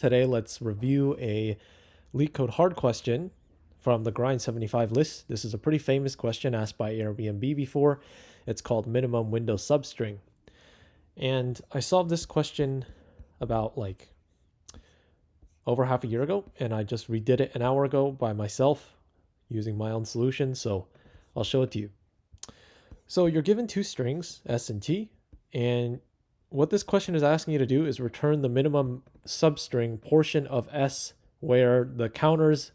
Today, let's review a Leetcode hard question from the Grind 75 list. This is a pretty famous question asked by Airbnb before. It's called minimum window substring. And I solved this question about over half a year ago, and I just redid it an hour ago by myself using my own solution. So I'll show it to you. So you're given two strings, S and T, and what this question is asking you to do is return the minimum substring portion of S where the counters,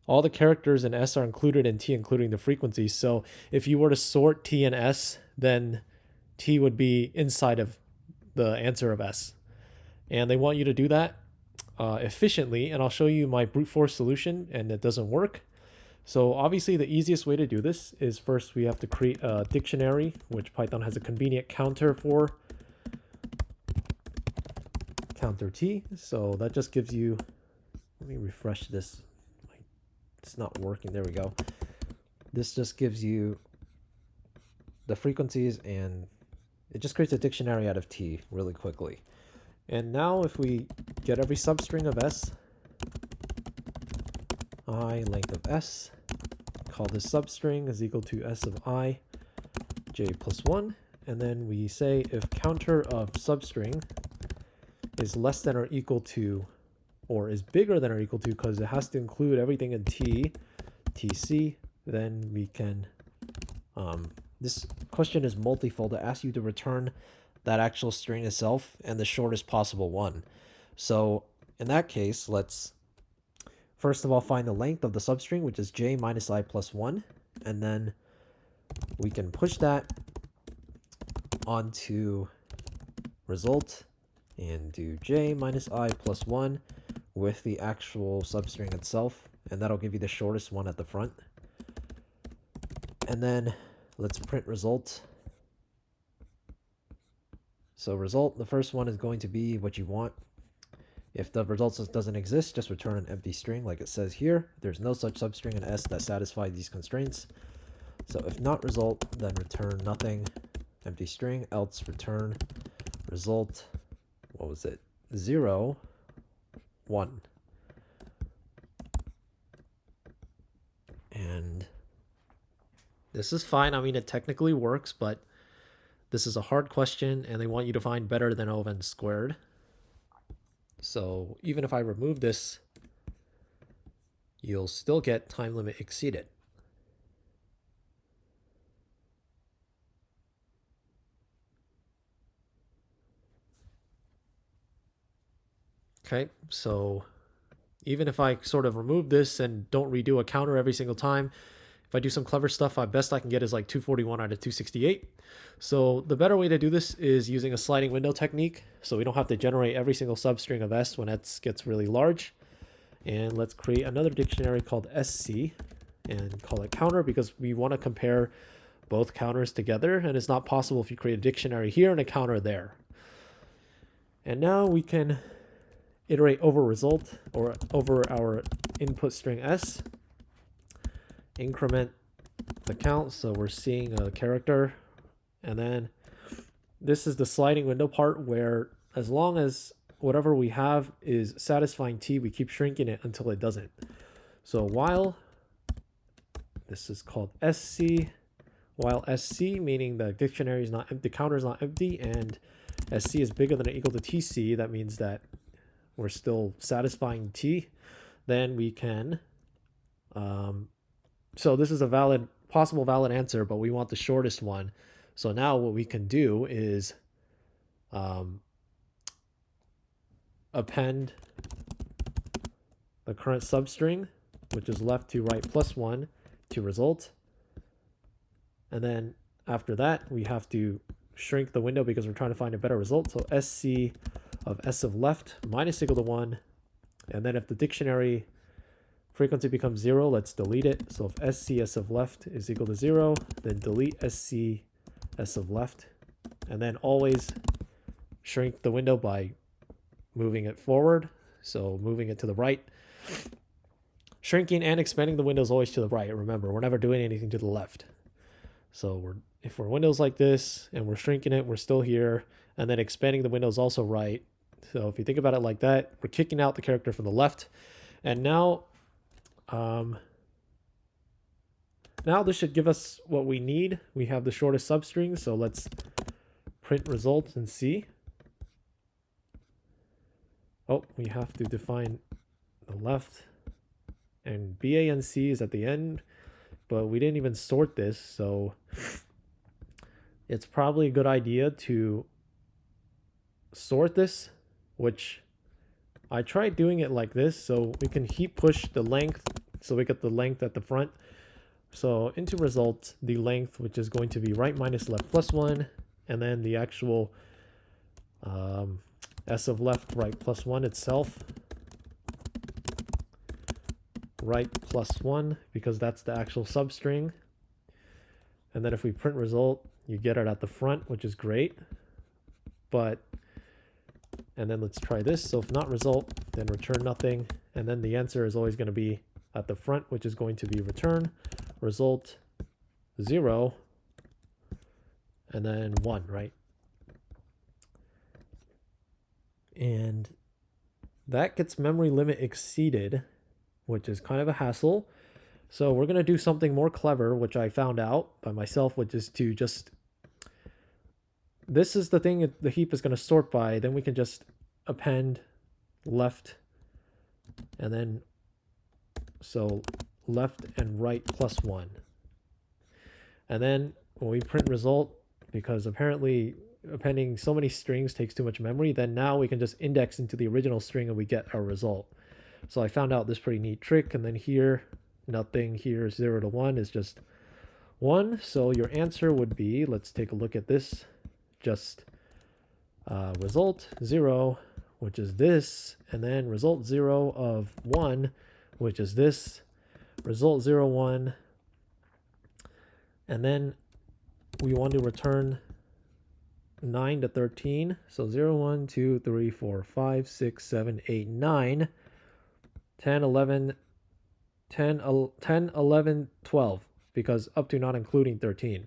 all the characters in S are included in T, including the frequencies. So if you were to sort T and S, then T would be inside of the answer of S. And they want you to do that efficiently, and I'll show you my brute force solution, and it doesn't work. So obviously the easiest way to do this is first we have to create a dictionary, which Python has a convenient counter for. Counter T. So that just gives you, let me refresh this. It's not working. There we go. This just gives you the frequencies, and it just creates a dictionary out of T really quickly. And now if we get every substring of S, I length of S, call this substring is equal to S of I, j plus 1, and then we say if counter of substring is less than or equal to, or is bigger than or equal to, because it has to include everything in T, TC, then we can, this question is multifold. It asks you to return that actual string itself and the shortest possible one. So in that case, let's first of all find the length of the substring, which is j minus I plus 1, and then we can push that onto result and do j minus I plus 1 with the actual substring itself, and that'll give you the shortest one at the front. And then let's print result. So result, the first one is going to be what you want. If the result doesn't exist, just return an empty string like it says here. There's no such substring in S that satisfies these constraints. So if not result, then return nothing, empty string, else return result, what was it, 0, 1. And this is fine. I mean, it technically works, but this is a hard question, and they want you to find better than O of n squared. So even if I remove this, you'll still get time limit exceeded. Okay, so even if I sort of remove this and don't redo a counter every single time, if I do some clever stuff, best I can get is like 241 out of 268. So the better way to do this is using a sliding window technique, so we don't have to generate every single substring of S when S gets really large. And let's create another dictionary called SC and call it counter, because we want to compare both counters together, and it's not possible if you create a dictionary here and a counter there. And now we can iterate over result, or over our input string S, increment the count, so we're seeing a character, and then this is the sliding window part where as long as whatever we have is satisfying T, we keep shrinking it until it doesn't. So while, this is called SC, while SC, meaning the dictionary is not empty, the counter is not empty, and SC is bigger than or equal to TC, that means that we're still satisfying T, then we can, so this is a possible valid answer, but we want the shortest one. So now what we can do is append the current substring, which is left to right plus 1, to result. And then after that, we have to shrink the window because we're trying to find a better result. So SC of S of left minus equal to 1. And then if the dictionary frequency becomes 0, let's delete it. So if SCS of left is equal to 0, then delete SCS of left. And then always shrink the window by moving it forward. So moving it to the right. Shrinking and expanding the window is always to the right. Remember, we're never doing anything to the left. So if we're windows like this and we're shrinking it, we're still here. And then expanding the window is also right. So if you think about it like that, we're kicking out the character from the left. And now, now this should give us what we need. We have the shortest substring, so let's print results and see. Oh, we have to define the left, and BA and C is at the end, but we didn't even sort this, so it's probably a good idea to sort this, which I tried doing it like this, so we can heap push the length, so we get the length at the front. So into result, the length, which is going to be right minus left plus 1, and then the actual S of left right plus 1 itself, right plus 1, because that's the actual substring. And then if we print result, you get it at the front, which is great. But, and then let's try this. So if not result, then return nothing. And then the answer is always going to be at the front, which is going to be return result 0 and then 1, right? And that gets memory limit exceeded, which is kind of a hassle. So we're going to do something more clever, which I found out by myself, which is to just, this is the thing the heap is going to sort by. Then we can just append left, and then so left and right plus 1. And then when we print result, because apparently appending so many strings takes too much memory, then now we can just index into the original string and we get our result. So I found out this pretty neat trick. And then here, nothing, here 0 to 1 is just 1. So your answer would be, let's take a look at this, just result 0, which is this, and then result 0 of 1, which is this, result 0, 1, and then we want to return 9 to 13. So 0, 1, 2, 3, 4, 5, 6, 7, 8, 9, 10, 11, 10, 11, 12, because up to not including 13.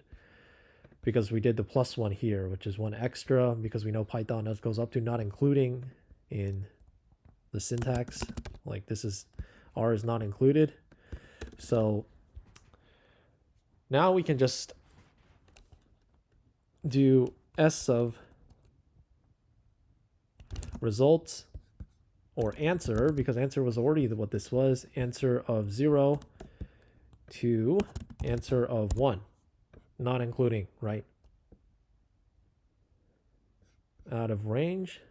Because we did the plus 1 here, which is 1 extra, because we know Python goes up to not including in the syntax. Like this is, R is not included. So now we can just do S of results or answer, because answer was already what this was, answer of 0 to answer of 1, not including, right? Out of range.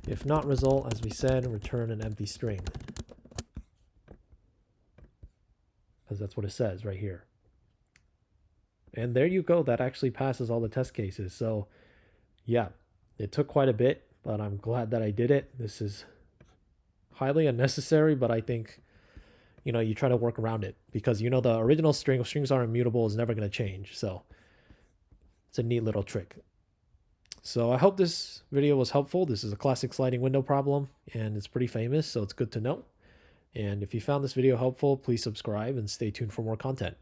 If not result, as we said, return an empty string. Because that's what it says right here. And there you go. That actually passes all the test cases. So yeah, it took quite a bit, but I'm glad that I did it. This is highly unnecessary, but I think, you know, you try to work around it because, you know, the original strings are immutable, is never going to change. So it's a neat little trick. So I hope this video was helpful. This is a classic sliding window problem, and it's pretty famous, so it's good to know. And if you found this video helpful, please subscribe and stay tuned for more content.